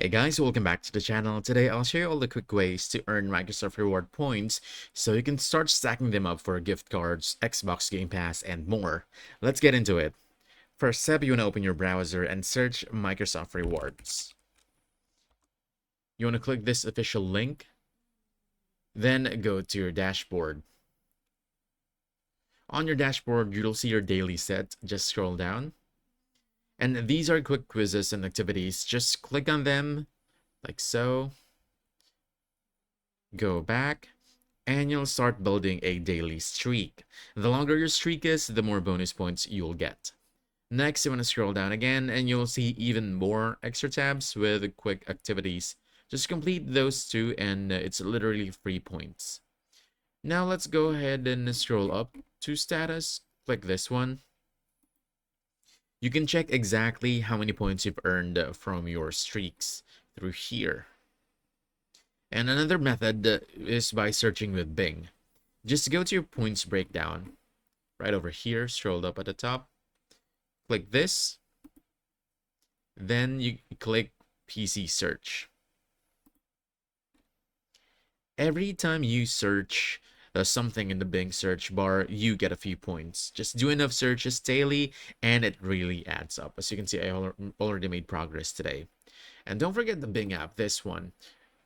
Hey guys, welcome back to the channel. Today I'll show you all the quick ways to earn Microsoft Reward points so you can start stacking them up for gift cards, Xbox Game Pass, and more. Let's get into it. First step, you want to open your browser and search Microsoft Rewards. You want to click this official link, then go to your dashboard. On your dashboard, you'll see your daily set. Just scroll down. And these are quick quizzes and activities. Just click on them like so. Go back, and you'll start building a daily streak. The longer your streak is, the more bonus points you'll get. Next, you want to scroll down again, and you'll see even more extra tabs with quick activities. Just complete those two, and it's literally free points. Now let's go ahead and scroll up to status. Click this one. You can check exactly how many points you've earned from your streaks through here. And another method is by searching with Bing. Just go to your points breakdown. Right over here, scroll up at the top. Click this. Then you click PC search. Every time you search something in the Bing search bar, you get a few points. Just do enough searches daily and it really adds up. As you can see, I already made progress today. And don't forget the Bing app, this one.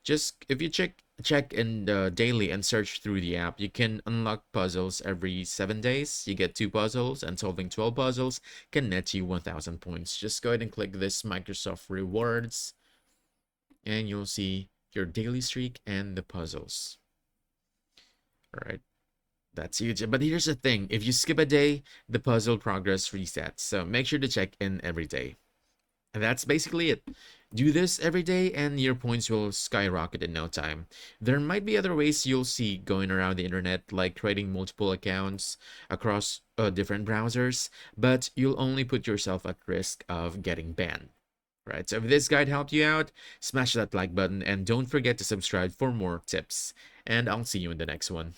Just if you check in daily and search through the app, you can unlock puzzles every 7 days. You get 2 puzzles, and solving 12 puzzles can net you 1,000 points. Just go ahead and click this Microsoft Rewards, and you'll see your daily streak and the puzzles. All right, that's huge. But here's the thing: if you skip a day, the puzzle progress resets. So make sure to check in every day. And that's basically it. Do this every day and your points will skyrocket in no time. There might be other ways you'll see going around the internet, like creating multiple accounts across different browsers, but you'll only put yourself at risk of getting banned. Right, so if this guide helped you out, smash that like button and don't forget to subscribe for more tips. And I'll see you in the next one.